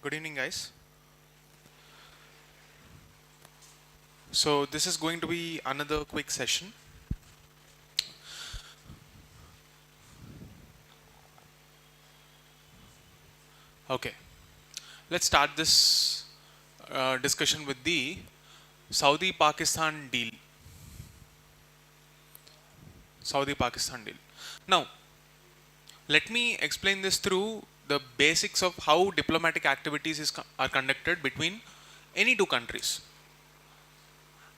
Good evening, guys. So this is going to be another quick session. Okay, let's start this discussion with the Saudi-Pakistan deal. Saudi-Pakistan deal. Now, let me explain this through the basics of how diplomatic activities are conducted between any two countries.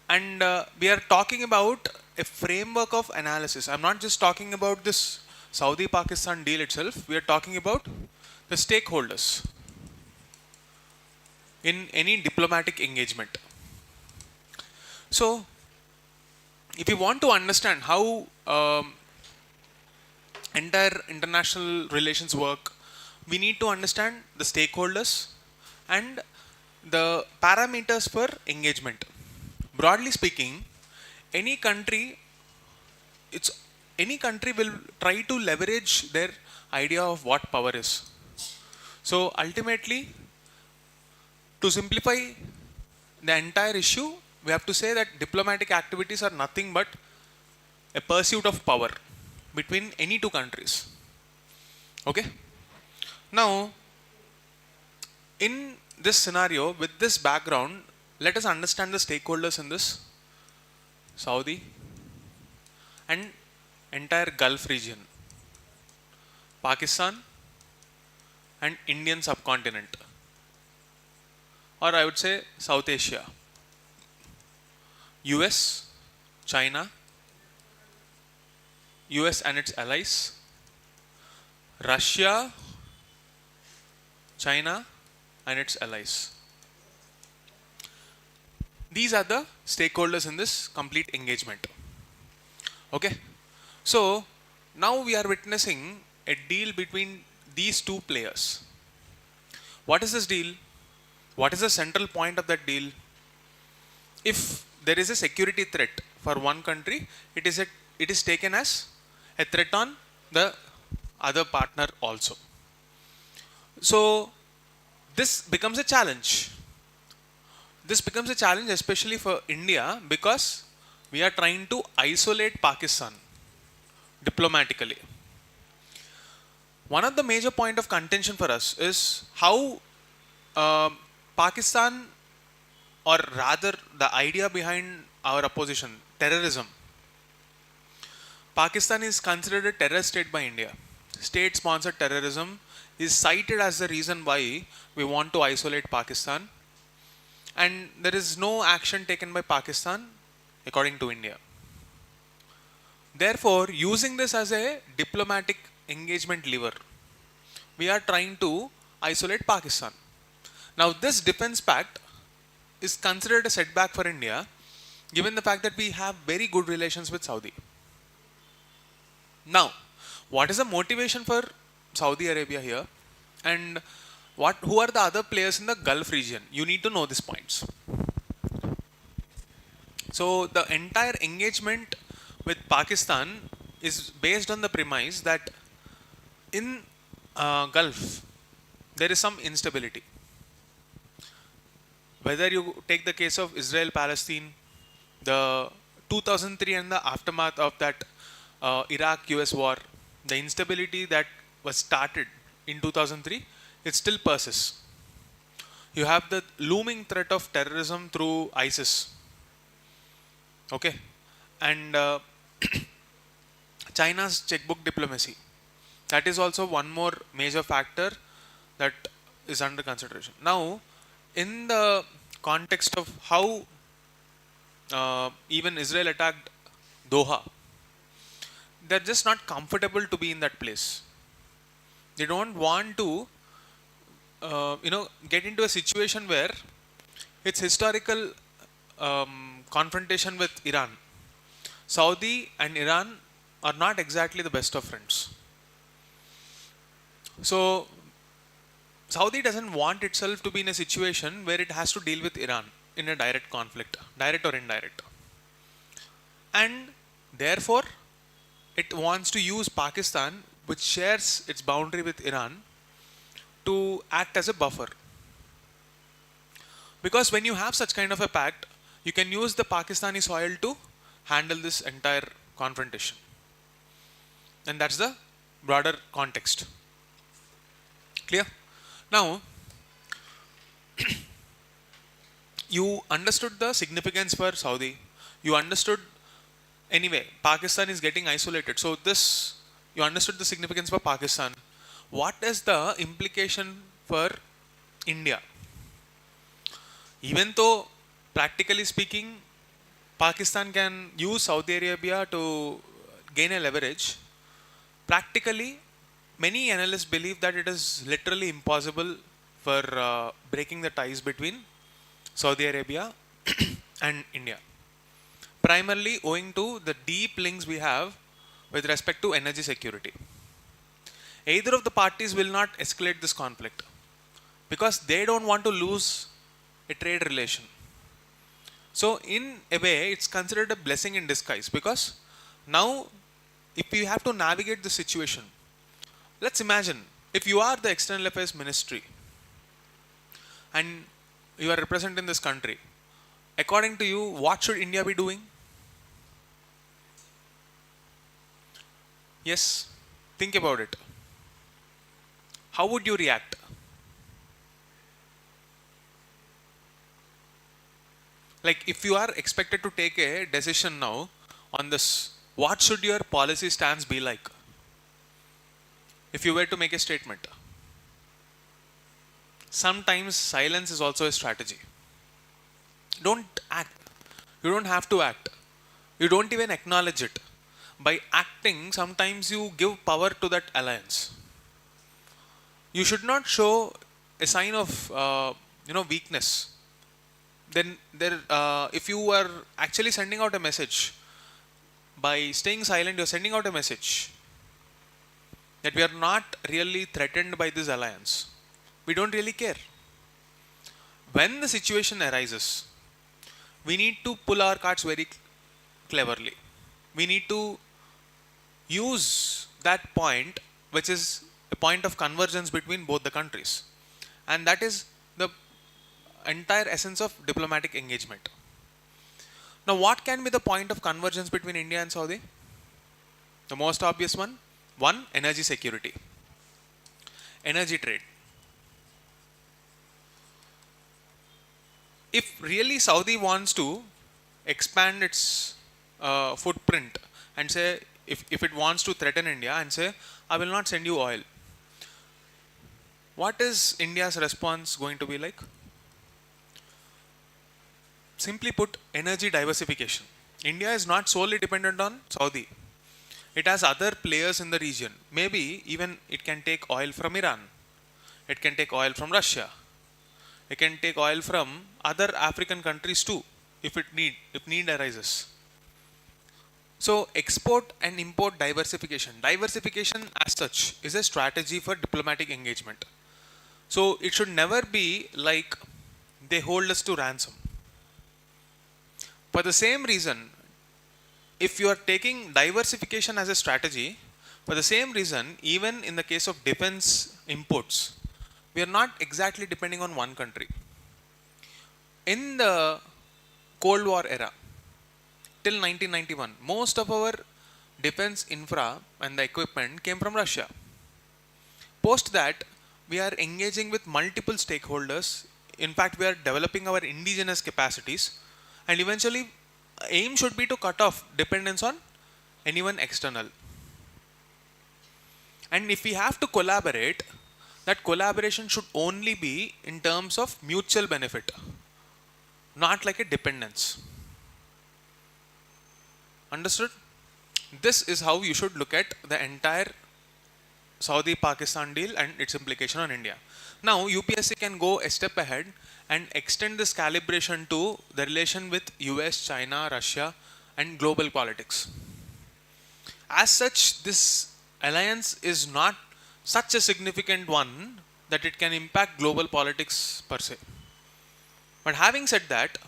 And we are talking about a framework of analysis. I'm not just talking about this Saudi-Pakistan deal itself. We are talking about the stakeholders in any diplomatic engagement. So, if you want to understand how entire international relations work, we need to understand the stakeholders and the parameters for engagement. Broadly speaking, any country will try to leverage their idea of what power is. So ultimately, to simplify the entire issue, we have to say that diplomatic activities are nothing but a pursuit of power between any two countries. Okay? Now, in this scenario, with this background, let us understand the stakeholders in this Saudi and entire Gulf region, Pakistan and Indian subcontinent, or I would say South Asia, US, China, US and its allies, Russia, China and its allies. These are the stakeholders in this complete engagement. Okay. So now we are witnessing a deal between these two players. What is this deal? What is the central point of that deal? If there is a security threat for one country, it is taken as a threat on the other partner also. So this becomes a challenge. This becomes a challenge especially for India because we are trying to isolate Pakistan diplomatically. One of the major point of contention for us is how Pakistan, or rather the idea behind our opposition, terrorism. Pakistan is considered a terror state by India. State-sponsored terrorism is cited as the reason why we want to isolate Pakistan. And there is no action taken by Pakistan according to India. Therefore, using this as a diplomatic engagement lever, we are trying to isolate Pakistan. Now, this defense pact is considered a setback for India, given the fact that we have very good relations with Saudi. Now, what is the motivation for Saudi Arabia here? And who are the other players in the Gulf region? You need to know these points. So the entire engagement with Pakistan is based on the premise that in Gulf there is some instability. Whether you take the case of Israel-Palestine, the 2003 and the aftermath of that Iraq-US war, the instability that was started in 2003, it still persists. You have the looming threat of terrorism through ISIS. Okay. And China's checkbook diplomacy. That is also one more major factor that is under consideration. Now, in the context of how even Israel attacked Doha, they're just not comfortable to be in that place. They don't want to get into a situation where it's historical confrontation with Iran. Saudi and Iran are not exactly the best of friends. So Saudi doesn't want itself to be in a situation where it has to deal with Iran in a direct conflict, direct or indirect. And therefore, it wants to use Pakistan, which shares its boundary with Iran, to act as a buffer. Because when you have such kind of a pact, you can use the Pakistani soil to handle this entire confrontation. And that's the broader context. Clear? Now, you understood the significance for Saudi. You understood, anyway, Pakistan is getting isolated. So this, you understood the significance for Pakistan. What is the implication for India? Even though, practically speaking, Pakistan can use Saudi Arabia to gain a leverage, practically, many analysts believe that it is literally impossible for breaking the ties between Saudi Arabia and India. Primarily owing to the deep links we have with respect to energy security. Either of the parties will not escalate this conflict because they don't want to lose a trade relation. So in a way, it's considered a blessing in disguise, because now if you have to navigate the situation, let's imagine if you are the External Affairs Ministry and you are representing this country, according to you, what should India be doing? Yes, think about it. How would you react? Like, if you are expected to take a decision now on this, what should your policy stance be like? If you were to make a statement. Sometimes silence is also a strategy. Don't act. You don't have to act. You don't even acknowledge it. By acting, sometimes you give power to that alliance. You should not show a sign of weakness. Then if you are actually sending out a message, by staying silent, you are sending out a message that we are not really threatened by this alliance. We don't really care. When the situation arises, we need to pull our cards very cleverly. We need to use that point, which is a point of convergence between both the countries. And that is the entire essence of diplomatic engagement. Now, what can be the point of convergence between India and Saudi? The most obvious one, energy security, energy trade. If really Saudi wants to expand its footprint and say, if it wants to threaten India and say, I will not send you oil, what is India's response going to be like? Simply put, energy diversification. India is not solely dependent on Saudi. It has other players in the region. Maybe even it can take oil from Iran. It can take oil from Russia. It can take oil from other African countries too, if need arises. So export and import diversification. Diversification as such is a strategy for diplomatic engagement. So it should never be like they hold us to ransom. For the same reason, if you are taking diversification as a strategy, for the same reason, even in the case of defense imports, we are not exactly depending on one country. In the Cold War era, till 1991, most of our defense infra and the equipment came from Russia. Post that, we are engaging with multiple stakeholders. In fact, we are developing our indigenous capacities, and eventually aim should be to cut off dependence on anyone external. And if we have to collaborate, that collaboration should only be in terms of mutual benefit, not like a dependence. Understood? This is how you should look at the entire Saudi-Pakistan deal and its implication on India. Now, UPSC can go a step ahead and extend this calibration to the relation with US, China, Russia, and global politics. As such, this alliance is not such a significant one that it can impact global politics per se. But having said that,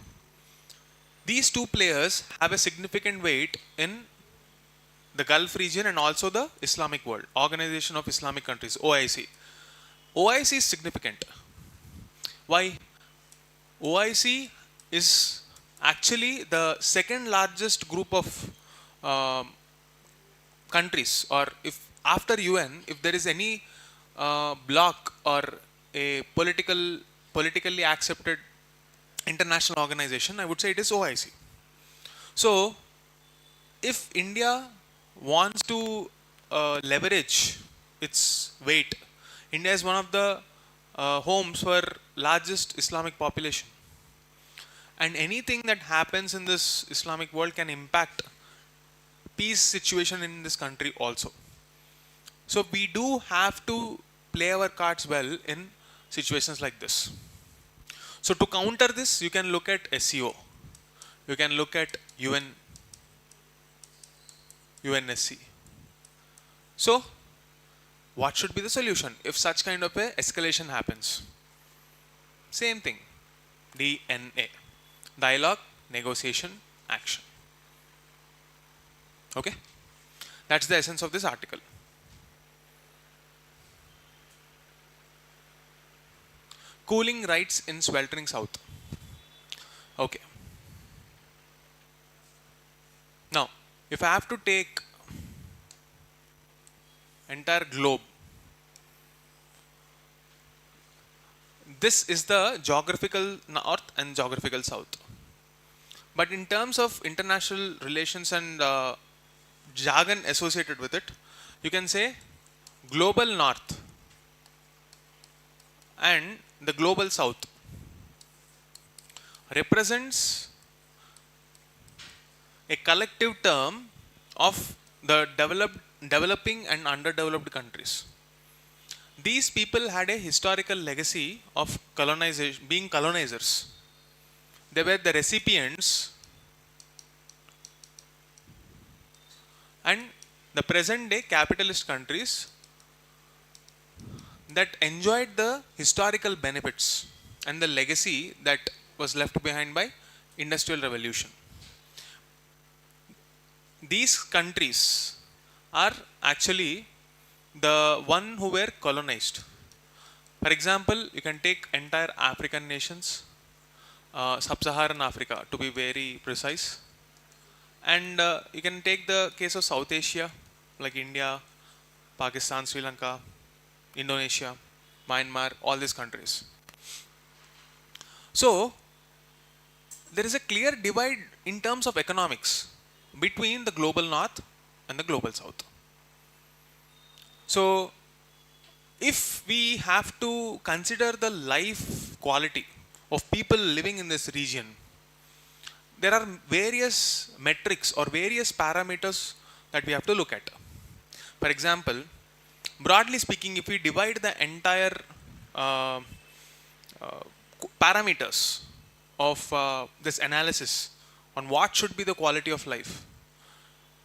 these two players have a significant weight in the Gulf region and also the Islamic world, Organization of Islamic Countries, OIC. OIC is significant. Why? OIC is actually the second largest group of um countries, or if after UN, if there is any bloc or a politically accepted international organization, I would say it is OIC. So if India wants to leverage its weight, India is one of the homes for largest Islamic population, and anything that happens in this Islamic world can impact peace situation in this country also. So we do have to play our cards well in situations like this. So to counter this, you can look at SEO, you can look at UNSC. So what should be the solution if such kind of a escalation happens? Same thing, DNA, dialogue, negotiation, action. Okay, that's the essence of this article. Cooling rights in sweltering south. Okay, now if I have to take entire globe, this is the geographical north and geographical south, but in terms of international relations and jargon associated with it, you can say global north and the global south represents a collective term of the developing and underdeveloped countries. These people had a historical legacy of colonization, being colonizers. They were the recipients, and the present day capitalist countries that enjoyed the historical benefits and the legacy that was left behind by industrial revolution. These countries are actually the one who were colonized. For example, you can take entire African nations, sub-Saharan Africa to be very precise, and you can take the case of South Asia like India, Pakistan, Sri Lanka, Indonesia, Myanmar, all these countries. So there is a clear divide in terms of economics between the global north and the global south. So if we have to consider the life quality of people living in this region, there are various metrics or various parameters that we have to look at. For example, broadly speaking, if we divide the entire parameters of this analysis on what should be the quality of life,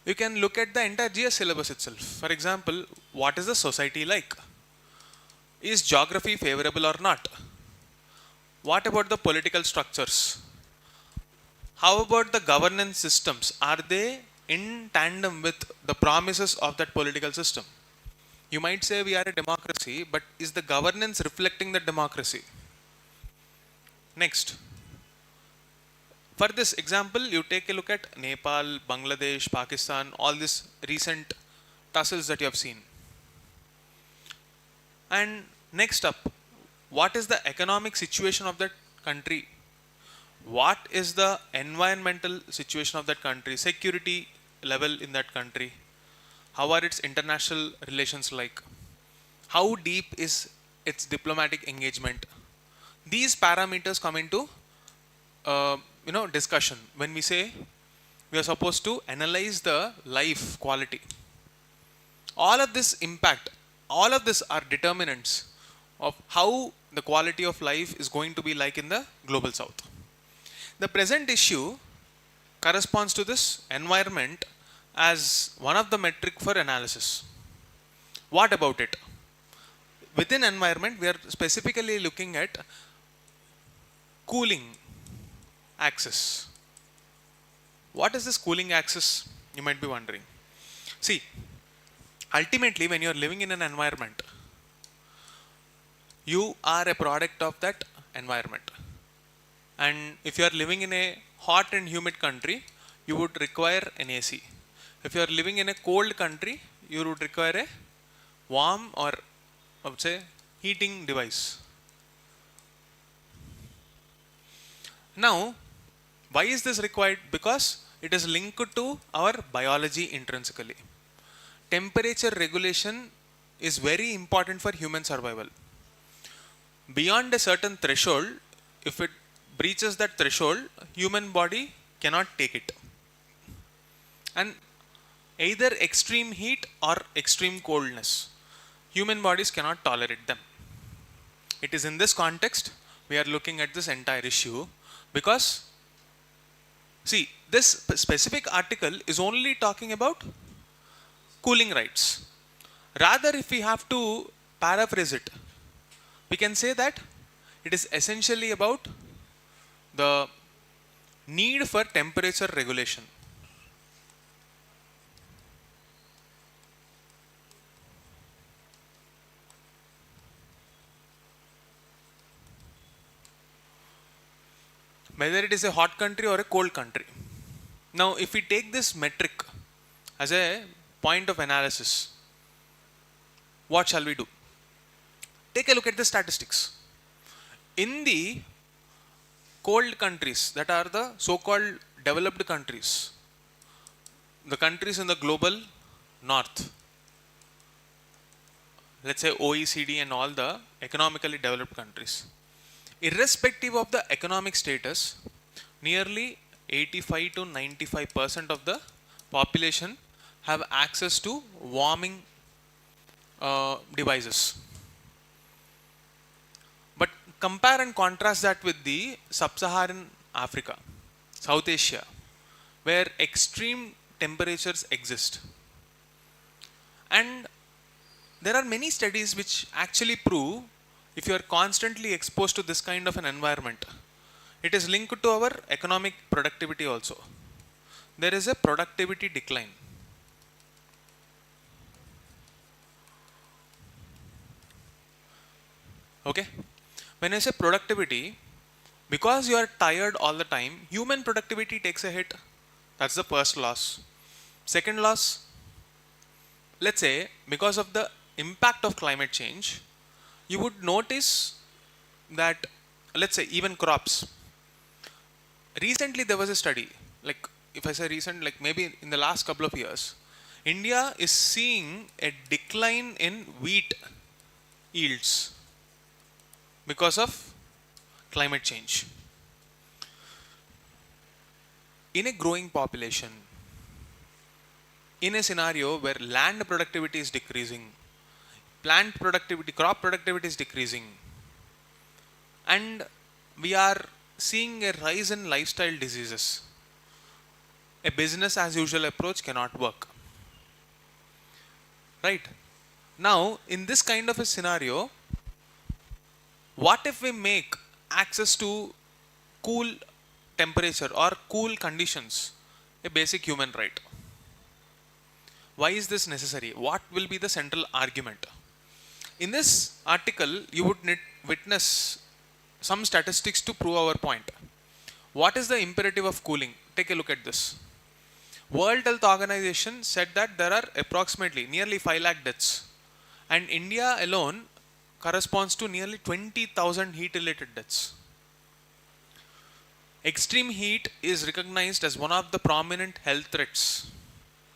you can look at the entire GS syllabus itself. For example, what is the society like? Is geography favorable or not? What about the political structures? How about the governance systems? Are they in tandem with the promises of that political system? You might say we are a democracy, but is the governance reflecting the democracy? Next, for this example, you take a look at Nepal, Bangladesh, Pakistan, all these recent tussles that you have seen. And next up, what is the economic situation of that country? What is the environmental situation of that country? Security level in that country? How are its international relations like? How deep is its diplomatic engagement? These parameters come into discussion when we say we are supposed to analyze the life quality. All of this impact, all of this are determinants of how the quality of life is going to be like in the global south. The present issue corresponds to this environment as one of the metric for analysis. What about it? Within environment, we are specifically looking at cooling axis. What is this cooling axis? You might be wondering. See, ultimately, when you are living in an environment, you are a product of that environment. And if you are living in a hot and humid country, you would require an AC. If you are living in a cold country, you would require a warm, or I would say heating device. Now, why is this required? Because it is linked to our biology intrinsically. Temperature regulation is very important for human survival. Beyond a certain threshold, if it breaches that threshold, human body cannot take it. And either extreme heat or extreme coldness, human bodies cannot tolerate them. It is in this context we are looking at this entire issue, because see, this specific article is only talking about cooling rights. Rather, if we have to paraphrase it, we can say that it is essentially about the need for temperature regulation. Whether it is a hot country or a cold country. Now, if we take this metric as a point of analysis, what shall we do? Take a look at the statistics. In the cold countries, that are the so-called developed countries, the countries in the global north, let's say OECD and all the economically developed countries, irrespective of the economic status, nearly 85 to 95% of the population have access to warming devices. But compare and contrast that with the sub-Saharan Africa, South Asia, where extreme temperatures exist. And there are many studies which actually prove, if you are constantly exposed to this kind of an environment, it is linked to our economic productivity also. There is a productivity decline. Okay? When I say productivity, because you are tired all the time, human productivity takes a hit. That's the first loss. Second loss, let's say, because of the impact of climate change, you would notice that, let's say, even crops. Recently, there was a study, like if I say recent, like maybe in the last couple of years, India is seeing a decline in wheat yields because of climate change. In a growing population, in a scenario where land productivity is decreasing, plant productivity, crop productivity is decreasing, and we are seeing a rise in lifestyle diseases, a business as usual approach cannot work. Right? Now, in this kind of a scenario, what if we make access to cool temperature or cool conditions a basic human right? Why is this necessary? What will be the central argument? In this article, you would witness some statistics to prove our point. What is the imperative of cooling? Take a look at this. World Health Organization said that there are approximately nearly 5 lakh deaths, and India alone corresponds to nearly 20,000 heat-related deaths. Extreme heat is recognized as one of the prominent health threats.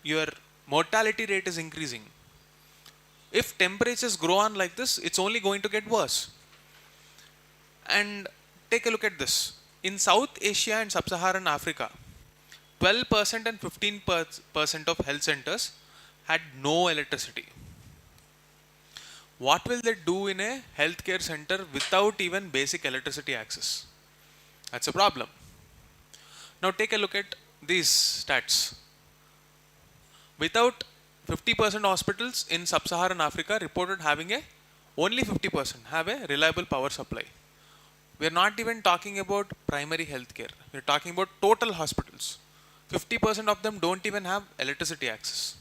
Your mortality rate is increasing. If temperatures grow on like this, it's only going to get worse. And take a look at this. In South Asia and Sub-Saharan Africa, 12% and 15% of health centers had no electricity. What will they do in a healthcare center without even basic electricity access? That's a problem. Now take a look at these stats. Without 50% hospitals in Sub-Saharan Africa reported having only 50% have a reliable power supply. We are not even talking about primary healthcare. We are talking about total hospitals. 50% of them don't even have electricity access.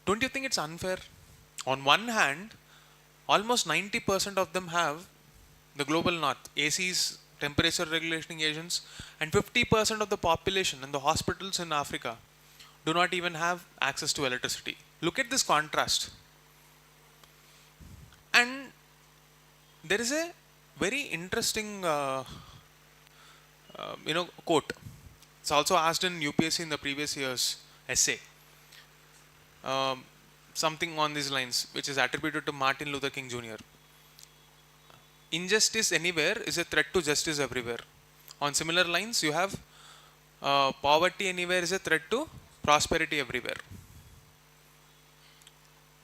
Don't you think it's unfair? On one hand, almost 90% of them have the global north, ACs temperature regulating agents, and 50% of the population in the hospitals in Africa do not even have access to electricity. Look at this contrast. And there is a very interesting quote. It's also asked in UPSC in the previous year's essay. Something on these lines, which is attributed to Martin Luther King Jr. Injustice anywhere is a threat to justice everywhere. On similar lines, you have poverty anywhere is a threat to prosperity everywhere.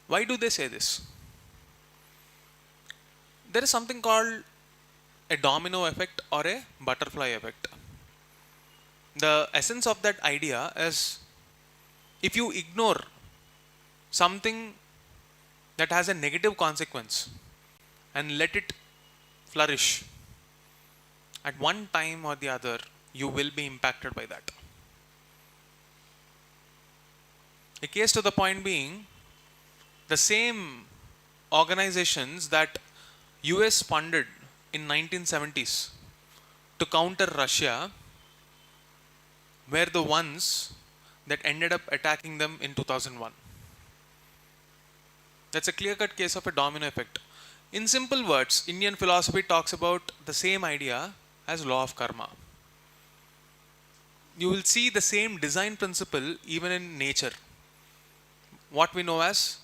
Why do they say this? There is something called a domino effect or a butterfly effect. The essence of that idea is, if you ignore something that has a negative consequence and let it flourish, at one time or the other, you will be impacted by that. A case to the point being, the same organizations that US funded in 1970s to counter Russia were the ones that ended up attacking them in 2001. That's a clear-cut case of a domino effect. In simple words, Indian philosophy talks about the same idea as law of karma. You will see the same design principle even in nature. What we know as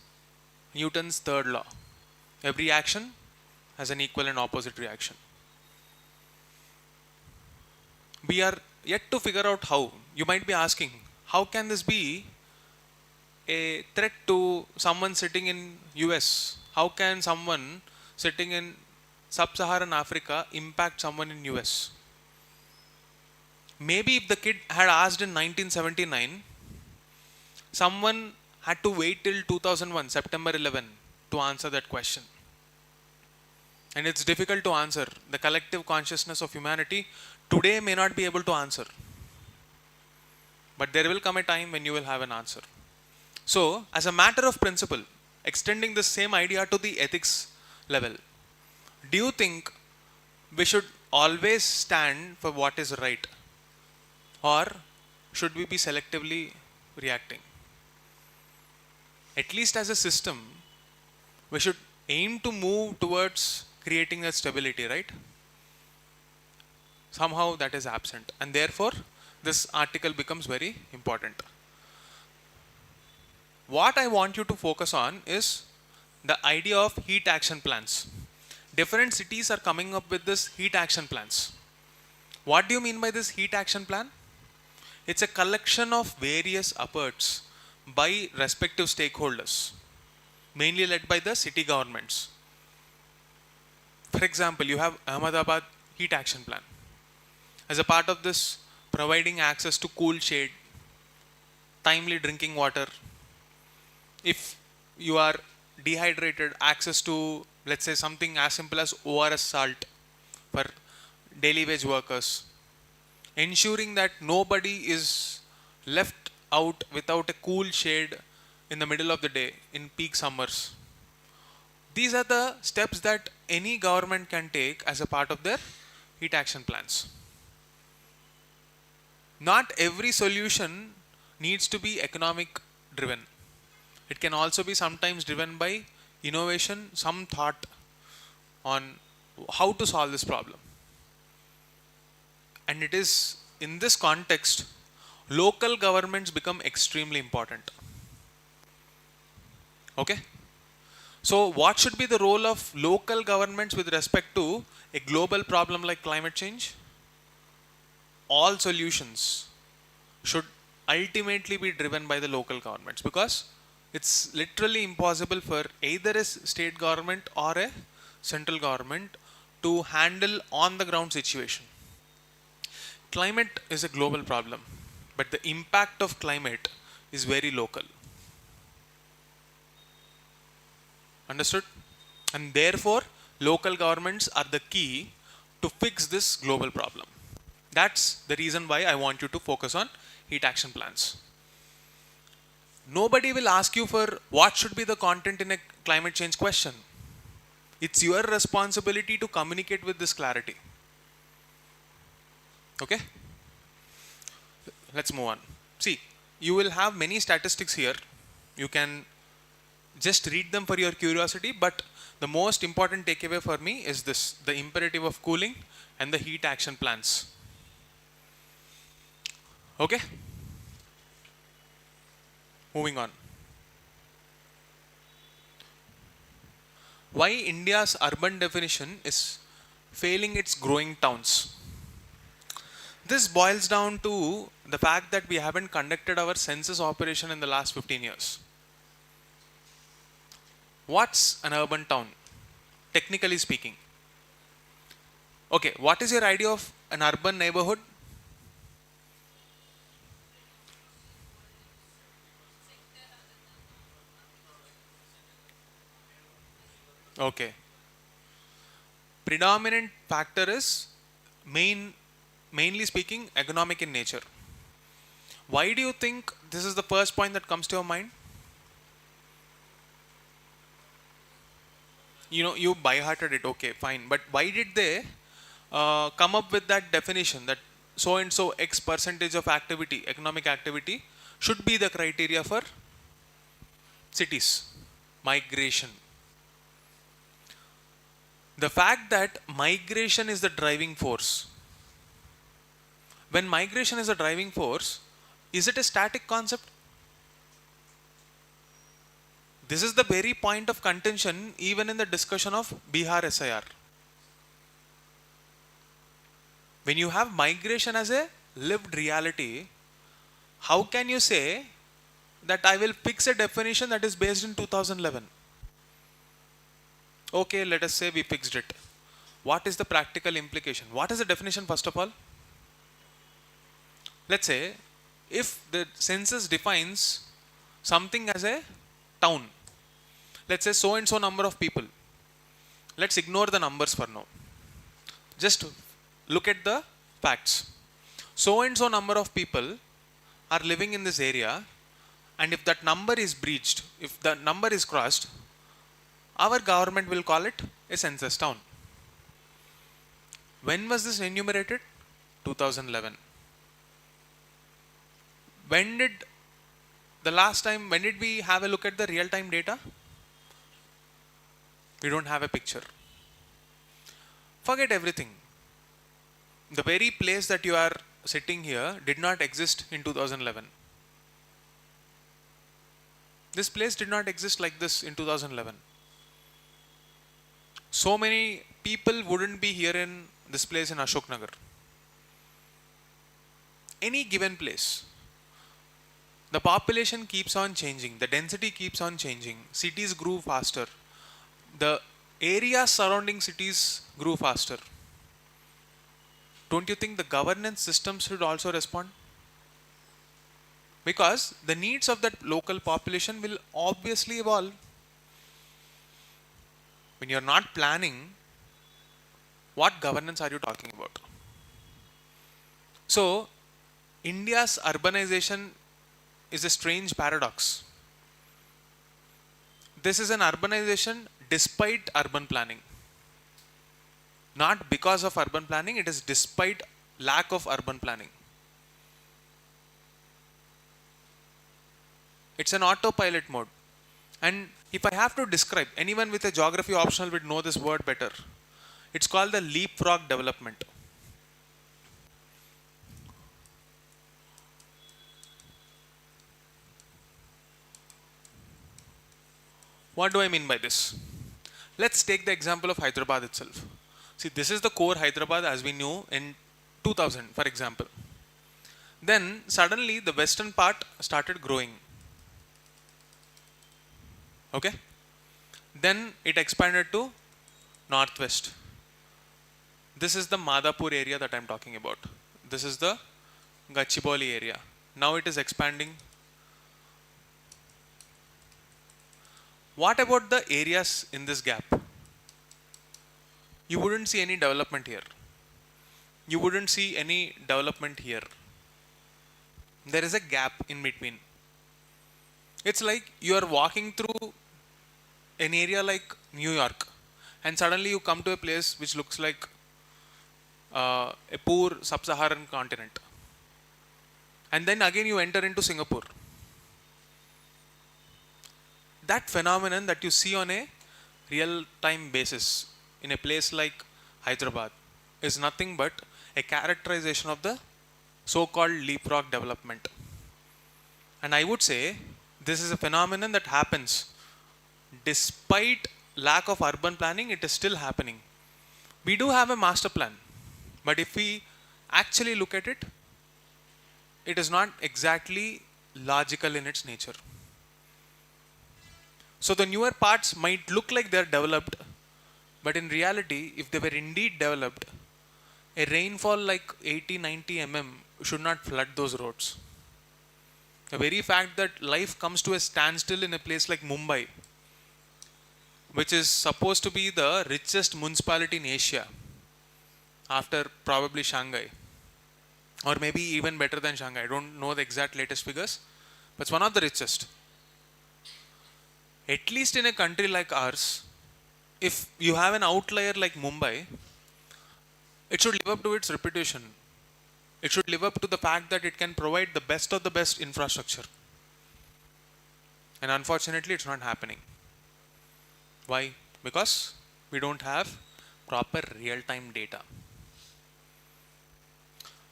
Newton's third law. Every action has an equal and opposite reaction. We are yet to figure out how. You might be asking, how can this be a threat to someone sitting in US? How can someone sitting in sub-Saharan Africa impact someone in US? Maybe if the kid had asked in 1979, someone had to wait till 2001, September 11, to answer that question. And it's difficult to answer. The collective consciousness of humanity today may not be able to answer. But there will come a time when you will have an answer. So, as a matter of principle, extending the same idea to the ethics level, do you think we should always stand for what is right? Or should we be selectively reacting? At least as a system, we should aim to move towards creating that stability, right? Somehow that is absent, and therefore this article becomes very important. What I want you to focus on is the idea of heat action plans. Different cities are coming up with this heat action plans. What do you mean by this heat action plan? It's a collection of various efforts by respective stakeholders, mainly led by the city governments. For example, you have Ahmedabad heat action plan. As a part of this, providing access to cool shade, timely drinking water. If you are dehydrated, access to, let's say, something as simple as ORS salt for daily wage workers. Ensuring that nobody is left out without a cool shade in the middle of the day in peak summers. These are the steps that any government can take as a part of their heat action plans. Not every solution needs to be economic driven. It can also be sometimes driven by innovation, some thought on how to solve this problem. And it is in this context, local governments become extremely important. Okay? So what should be the role of local governments with respect to a global problem like climate change? All solutions should ultimately be driven by the local governments, because it's literally impossible for either a state government or a central government to handle on the ground situation. Climate is a global problem, but the impact of climate is very local. Understood? And therefore, local governments are the key to fix this global problem. That's the reason why I want you to focus on heat action plans. Nobody will ask you for what should be the content in a climate change question. It's your responsibility to communicate with this clarity. Okay, let's move on. See, you will have many statistics here. You can just read them for your curiosity, but the most important takeaway for me is this: the imperative of cooling and the heat action plans. Okay, moving on. Why India's urban definition is failing its growing towns? This boils down to the fact that we haven't conducted our census operation in the last 15 years. What's an urban town, technically speaking? Okay, what is your idea of an urban neighborhood? Okay. Predominant factor is mainly speaking economic in nature. Why do you think this is the first point that comes to your mind? You by-hearted it, okay, fine. But why did they come up with that definition that so and so X percentage of activity, economic activity, should be the criteria for cities? Migration. The fact that migration is the driving force. When migration is a driving force, is it a static concept? This is the very point of contention even in the discussion of Bihar SIR. When you have migration as a lived reality, how can you say that I will fix a definition that is based in 2011? Okay, let us say we fixed it. What is the practical implication? What is the definition first of all? Let's say if the census defines something as a town, let's say so and so number of people. Let's ignore the numbers for now. Just look at the facts. So and so number of people are living in this area, and if that number is breached, if the number is crossed, our government will call it a census town. When was this enumerated? 2011. When did we have a look at the real-time data? We don't have a picture. Forget everything. The very place that you are sitting here did not exist in 2011. This place did not exist like this in 2011. So many people wouldn't be here in this place in Ashok Nagar. Any given place. The population keeps on changing. The density keeps on changing. Cities grew faster. The areas surrounding cities grew faster. Don't you think the governance systems should also respond? Because the needs of that local population will obviously evolve. When you're not planning, what governance are you talking about? So, India's urbanization is a strange paradox. This is an urbanization despite urban planning. Not because of urban planning, it is despite lack of urban planning. It's an autopilot mode. And if I have to describe, anyone with a geography optional would know this word better. It's called the leapfrog development. What do I mean by this? Let's take the example of Hyderabad itself. See, this is the core Hyderabad as we knew in 2000, for example. Then suddenly the western part started growing. Okay? Then it expanded to northwest. This is the Madhapur area that I'm talking about. This is the Gachibowli area. Now it is expanding. What about the areas in this gap? You wouldn't see any development here. You wouldn't see any development here. There is a gap in between. It's like you are walking through an area like New York and suddenly you come to a place which looks like a poor sub-Saharan continent. And then again you enter into Singapore. That phenomenon that you see on a real-time basis in a place like Hyderabad is nothing but a characterization of the so-called leapfrog development. And I would say this is a phenomenon that happens despite lack of urban planning. It is still happening. We do have a master plan, but if we actually look at it, it is not exactly logical in its nature. So the newer parts might look like they are developed, but in reality, if they were indeed developed, a rainfall like 80-90 mm should not flood those roads. The very fact that life comes to a standstill in a place like Mumbai, which is supposed to be the richest municipality in Asia, after probably Shanghai, or maybe even better than Shanghai. I don't know the exact latest figures, but it's one of the richest. At least in a country like ours, if you have an outlier like Mumbai, it should live up to its reputation. It should live up to the fact that it can provide the best of the best infrastructure. And unfortunately, it's not happening. Why? Because we don't have proper real-time data.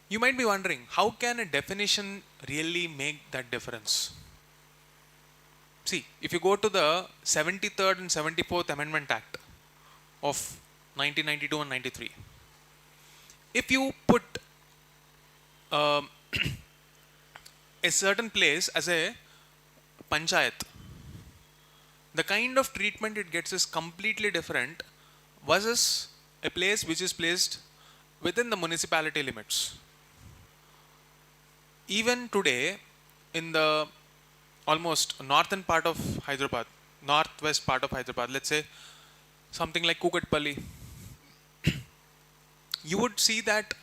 You might be wondering, how can a definition really make that difference? See, if you go to the 73rd and 74th Amendment Act of 1992 and 93, if you put a certain place as a panchayat, the kind of treatment it gets is completely different versus a place which is placed within the municipality limits. Even today, in the almost northern part of Hyderabad, northwest part of Hyderabad, let's say something like Kukatpalli, you would see that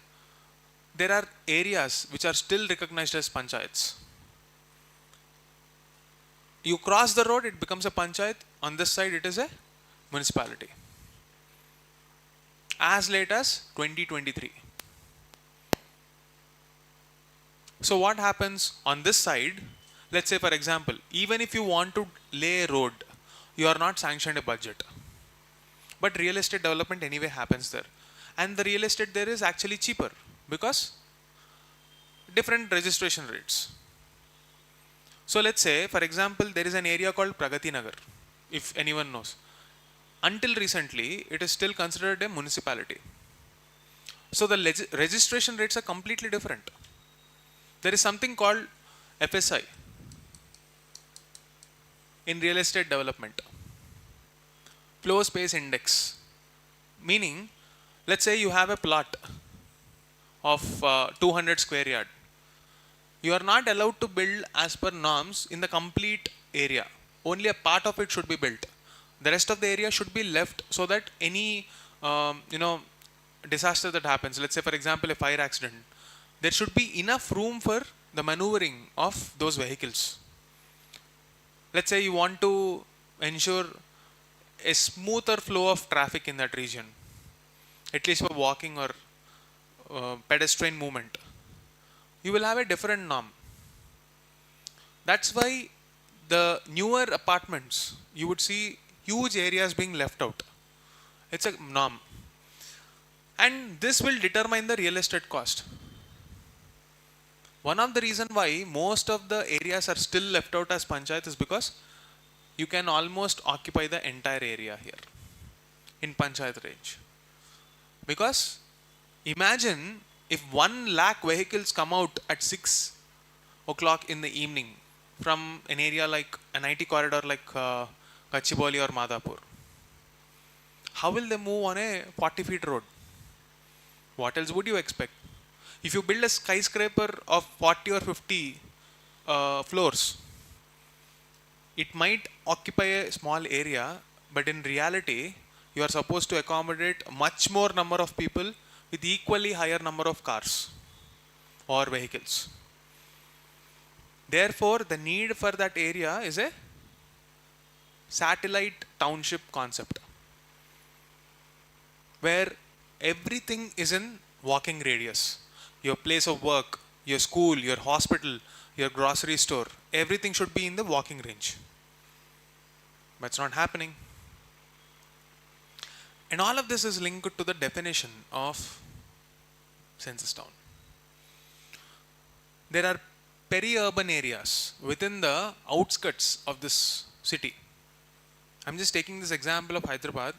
there are areas which are still recognized as panchayats. You cross the road, it becomes a panchayat. On this side, it is a municipality. As late as 2023. So what happens on this side? Let's say, for example, even if you want to lay a road, you are not sanctioned a budget. But real estate development anyway happens there. And the real estate there is actually cheaper because different registration rates. So let's say, for example, there is an area called Pragati Nagar, if anyone knows. Until recently, it is still considered a municipality. So the registration rates are completely different. There is something called FSI in real estate development, floor space index, meaning let's say you have a plot of 200 square yard. You are not allowed to build as per norms in the complete area. Only a part of it should be built. The rest of the area should be left so that any disaster that happens, let's say for example a fire accident, there should be enough room for the maneuvering of those vehicles. Let's say you want to ensure a smoother flow of traffic in that region, at least for walking or pedestrian movement. You will have a different norm. That's why the newer apartments, you would see huge areas being left out. It's a norm. And this will determine the real estate cost. One of the reasons why most of the areas are still left out as panchayat is because you can almost occupy the entire area here in panchayat range. Because imagine if 1 lakh vehicles come out at 6 o'clock in the evening from an area like an IT corridor like Gachibowli or Madhapur. How will they move on a 40 feet road? What else would you expect? If you build a skyscraper of 40 or 50 floors, it might occupy a small area, but in reality, you are supposed to accommodate much more number of people with equally higher number of cars or vehicles. Therefore, the need for that area is a satellite township concept, where everything is in walking radius, your place of work, your school, your hospital, your grocery store, everything should be in the walking range. But it's not happening. And all of this is linked to the definition of census town. There are peri-urban areas within the outskirts of this city. I'm just taking this example of Hyderabad.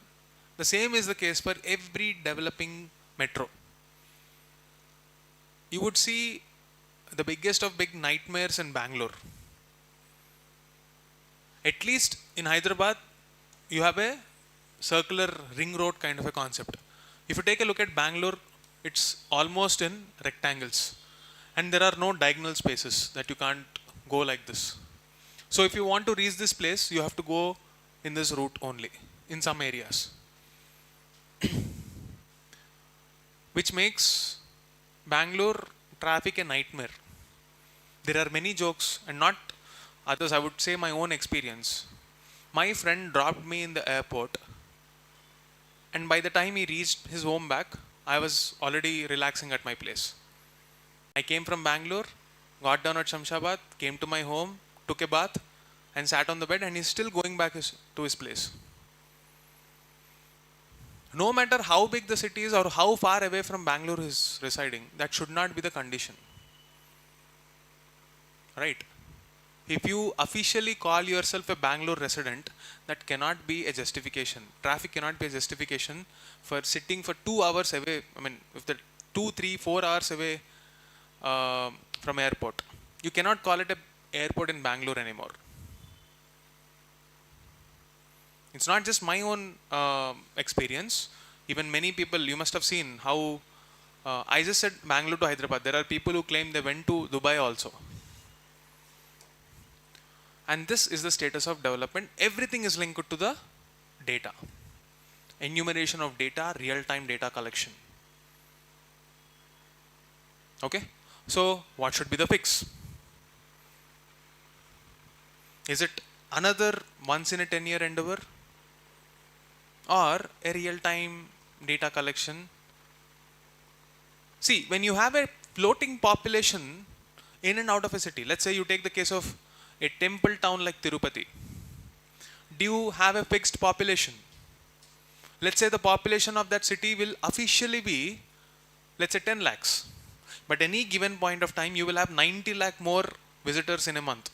The same is the case for every developing metro. You would see the biggest of big nightmares in Bangalore. At least in Hyderabad, you have a circular ring road kind of a concept. If you take a look at Bangalore, it's almost in rectangles. And there are no diagonal spaces that you can't go like this. So if you want to reach this place, you have to go in this route only, in some areas. Which makes Bangalore traffic a nightmare. There are many jokes, and not others, I would say my own experience. My friend dropped me in the airport, and by the time he reached his home back, I was already relaxing at my place. I came from Bangalore, got down at Shamshabad, came to my home, took a bath, and sat on the bed, and he's still going back to his place. No matter how big the city is or how far away from Bangalore he is residing, that should not be the condition. Right? If you officially call yourself a Bangalore resident, that cannot be a justification. Traffic cannot be a justification for sitting for 2 hours away. I mean, if the 2, 3, 4 hours away from airport, you cannot call it an airport in Bangalore anymore. It's not just my own experience. Even many people, you must have seen how I just said Bangalore to Hyderabad. There are people who claim they went to Dubai also. And this is the status of development. Everything is linked to the data. Enumeration of data, real-time data collection. Okay? So, what should be the fix? Is it another once in a 10-year endeavor? Or a real-time data collection? See, when you have a floating population in and out of a city, let's say you take the case of a temple town like Tirupati. Do you have a fixed population? Let's say the population of that city will officially be, let's say 10 lakhs. But any given point of time, you will have 90 lakh more visitors in a month.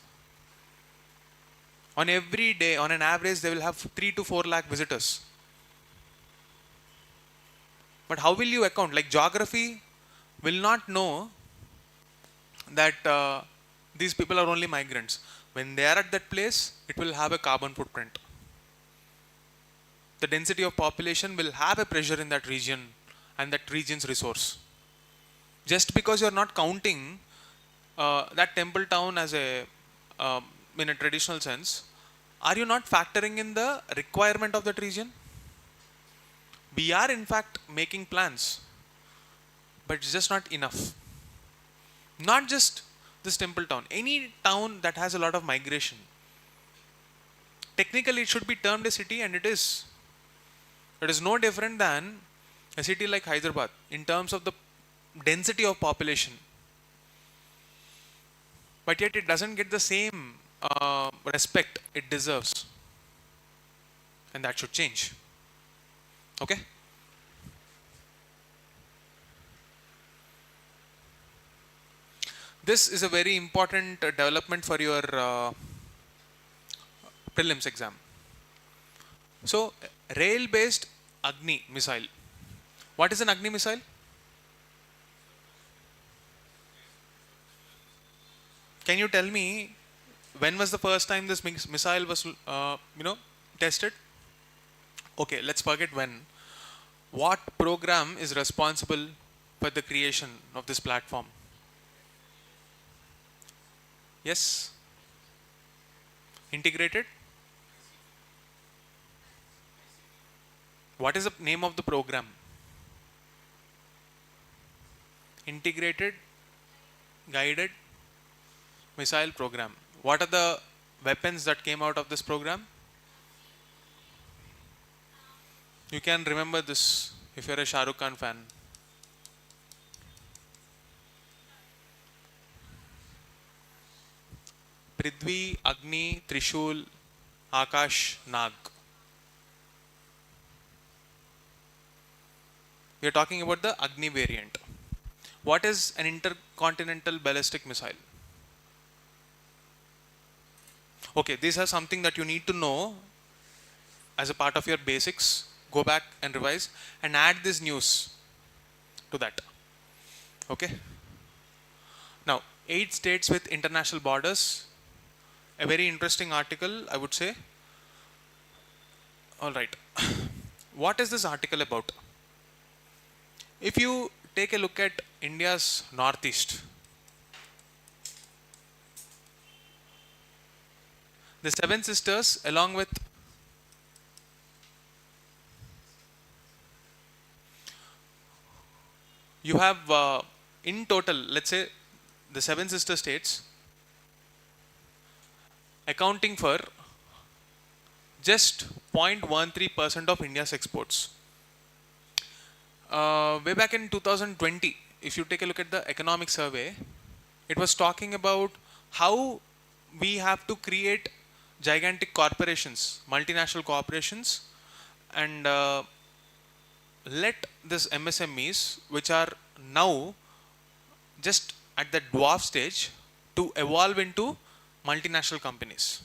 On every day, on an average, they will have 3 to 4 lakh visitors. But how will you account? Like geography will not know that these people are only migrants. When they are at that place, it will have a carbon footprint. The density of population will have a pressure in that region and that region's resource. Just because you are not counting that temple town as a, in a traditional sense, are you not factoring in the requirement of that region? We are in fact making plans, but it's just not enough. Not just this temple town, any town that has a lot of migration. Technically it should be termed a city, and it is. It is no different than a city like Hyderabad in terms of the density of population. But yet it doesn't get the same respect it deserves. And that should change. Okay? This is a very important development for your prelims exam. So, rail-based Agni missile. What is an Agni missile? Can you tell me when was the first time this missile was, tested? Okay, let's forget when. What program is responsible for the creation of this platform? Yes? Integrated? What is the name of the program? Integrated Guided Missile Program. What are the weapons that came out of this program? You can remember this if you're a Shah Rukh Khan fan. Prithvi, Agni, Trishul, Akash, Nag. We are talking about the Agni variant. What is an intercontinental ballistic missile? Okay, these are something that you need to know as a part of your basics. Go back and revise and add this news to that. Okay. Now, 8 states with international borders. A very interesting article, I would say. All right. What is this article about? If you take a look at India's northeast, the Seven Sisters, along with you have in total, let's say the Seven Sister states accounting for just 0.13% of India's exports. Way back in 2020, if you take a look at the economic survey, it was talking about how we have to create gigantic corporations, multinational corporations, and let this MSMEs, which are now just at the dwarf stage, to evolve into multinational companies.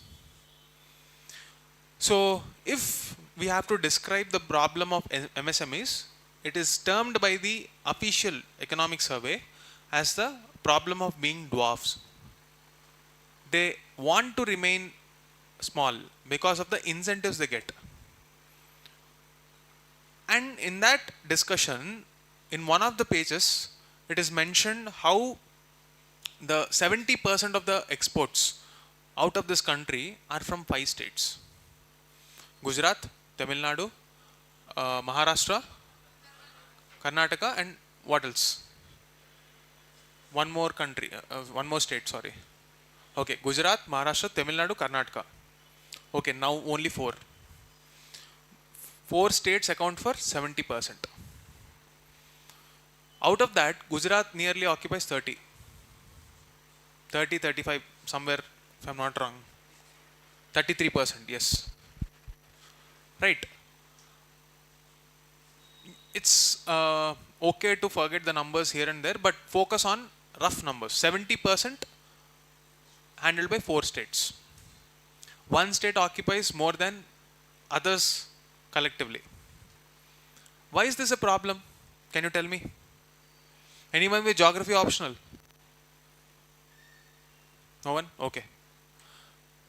So, if we have to describe the problem of MSMEs, it is termed by the official economic survey as the problem of being dwarfs. They want to remain small because of the incentives they get. And in that discussion, in one of the pages, it is mentioned how the 70% of the exports out of this country are from 5 states. Gujarat, Tamil Nadu, Maharashtra, Karnataka, and what else? One more country, one more state, sorry. Okay, Gujarat, Maharashtra, Tamil Nadu, Karnataka. Okay, now only 4. 4 states account for 70%. Out of that, Gujarat nearly occupies 30, 35, somewhere, if I'm not wrong. 33%, yes. Right. It's okay to forget the numbers here and there, but focus on rough numbers. 70% handled by 4 states. One state occupies more than others collectively. Why is this a problem? Can you tell me? Anyone with geography optional? No one? Okay.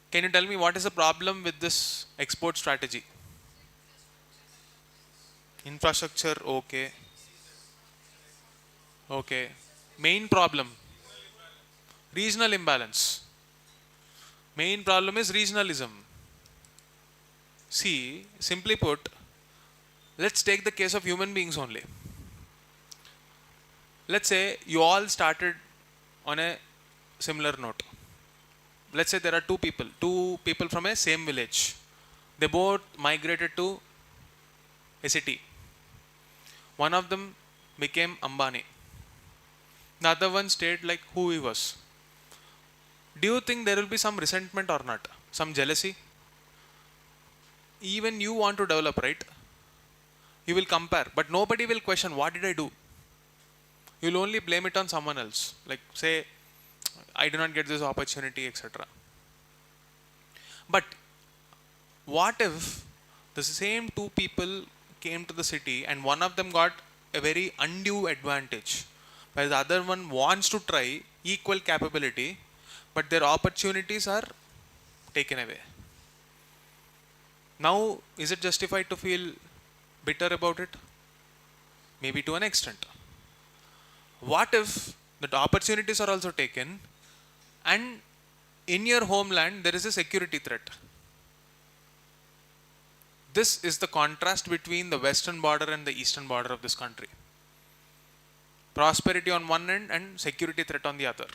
Can you tell me what is the problem with this export strategy? Infrastructure, okay. Okay. Main problem? Regional imbalance. Main problem is regionalism. See, simply put, let's take the case of human beings only. Let's say you all started on a similar note. Let's say there are two people from a same village. They both migrated to a city. One of them became Ambani. The other one stayed like who he was. Do you think there will be some resentment or not? Some jealousy? Even you want to develop, right? You will compare, but nobody will question, what did I do? You will only blame it on someone else. Like say, I did not get this opportunity, etc. But what if the same 2 people came to the city and one of them got a very undue advantage, while the other one wants to try equal capability, but their opportunities are taken away? Now, is it justified to feel bitter about it? Maybe to an extent. What if the opportunities are also taken and in your homeland there is a security threat? This is the contrast between the western border and the eastern border of this country. Prosperity on one end and security threat on the other.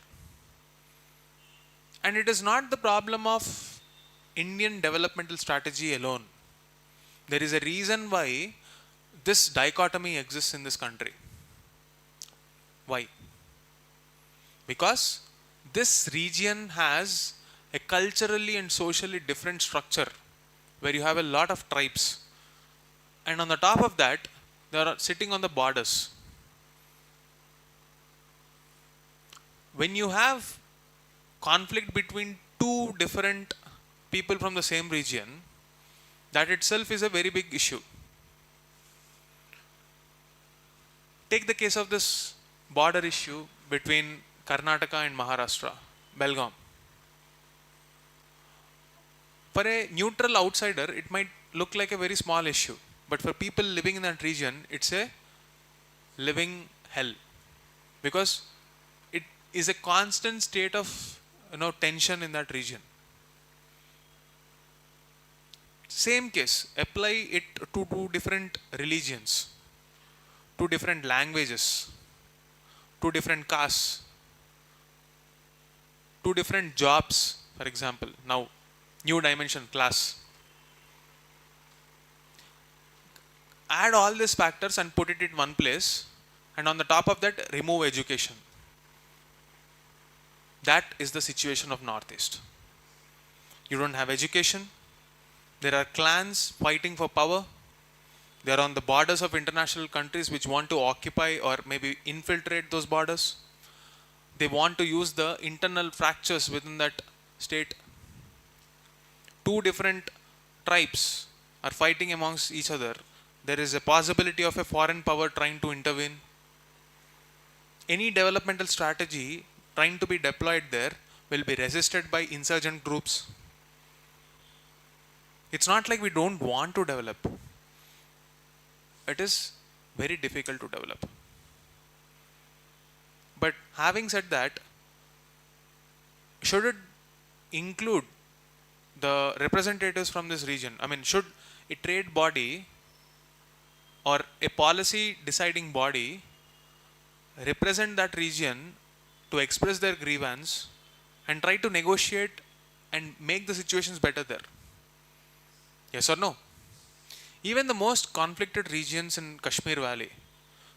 And it is not the problem of Indian developmental strategy alone. There is a reason why this dichotomy exists in this country. Why? Because this region has a culturally and socially different structure where you have a lot of tribes, and on the top of that they are sitting on the borders. When you have conflict between two different people from the same region, that itself is a very big issue. Take the case of this border issue between Karnataka and Maharashtra, Belgaum. For a neutral outsider, it might look like a very small issue, but for people living in that region, it's a living hell, because it is a constant state of tension in that region. Same case, apply it to two different religions, two different languages, two different castes, two different jobs, for example. Now, new dimension, class. Add all these factors and put it in one place, and on the top of that, remove education. That is the situation of Northeast. You don't have education. There are clans fighting for power. They are on the borders of international countries which want to occupy or maybe infiltrate those borders. They want to use the internal fractures within that state. Two different tribes are fighting amongst each other. There is a possibility of a foreign power trying to intervene. Any developmental strategy trying to be deployed there will be resisted by insurgent groups. It's not like we don't want to develop. It is very difficult to develop. But having said that, should it include the representatives from this region? I mean, should a trade body or a policy deciding body represent that region to express their grievance and try to negotiate and make the situations better there? Yes or no? Even the most conflicted regions in Kashmir Valley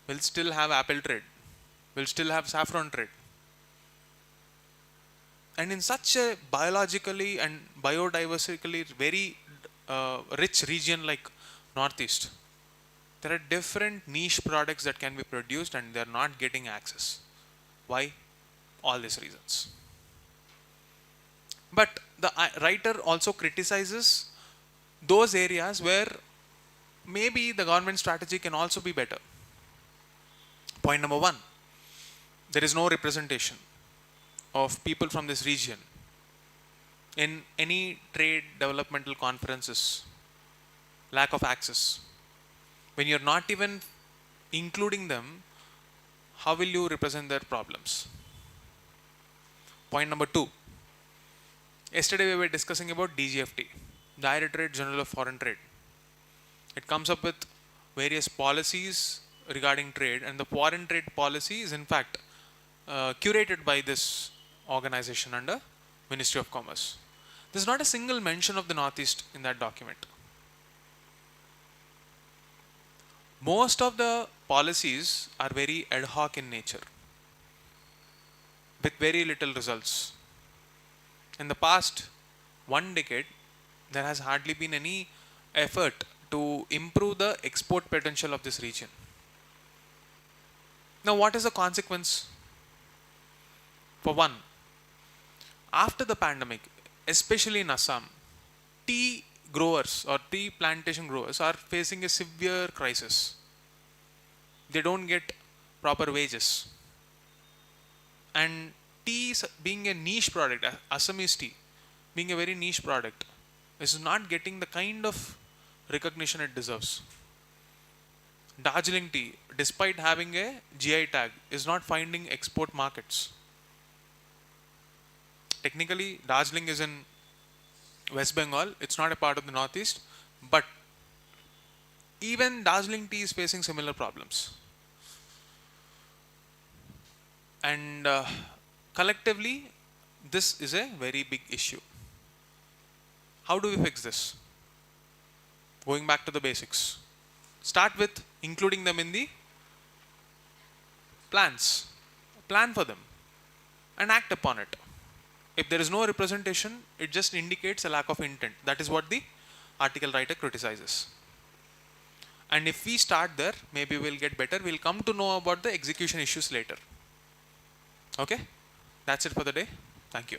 will still have apple trade, will still have saffron trade. And in such a biologically and biodiversically very rich region like Northeast, there are different niche products that can be produced and they are not getting access. Why? All these reasons. But the writer also criticizes those areas where maybe the government strategy can also be better. Point number one, there is no representation of people from this region in any trade developmental conferences. Lack of access. When you're not even including them, how will you represent their problems? Point number two, yesterday we were discussing about DGFT, Directorate General of Foreign Trade. It comes up with various policies regarding trade, and the foreign trade policy is in fact curated by this organization under Ministry of Commerce. There's not a single mention of the Northeast in that document. Most of the policies are very ad hoc in nature, with very little results. In the past 1 decade, there has hardly been any effort to improve the export potential of this region. Now, what is the consequence? For one, after the pandemic, especially in Assam, tea growers or tea plantation growers are facing a severe crisis. They don't get proper wages. And tea being a niche product, Assamese tea being a very niche product, is not getting the kind of recognition it deserves. Darjeeling tea, despite having a GI tag, is not finding export markets. Technically, Darjeeling is in West Bengal, it's not a part of the Northeast, but even Darjeeling tea is facing similar problems. And collectively, this is a very big issue. How do we fix this? Going back to the basics. Start with including them in the plans. Plan for them and act upon it. If there is no representation, it just indicates a lack of intent. That is what the article writer criticizes. And if we start there, maybe we'll get better. We'll come to know about the execution issues later. Okay? That's it for the day. Thank you.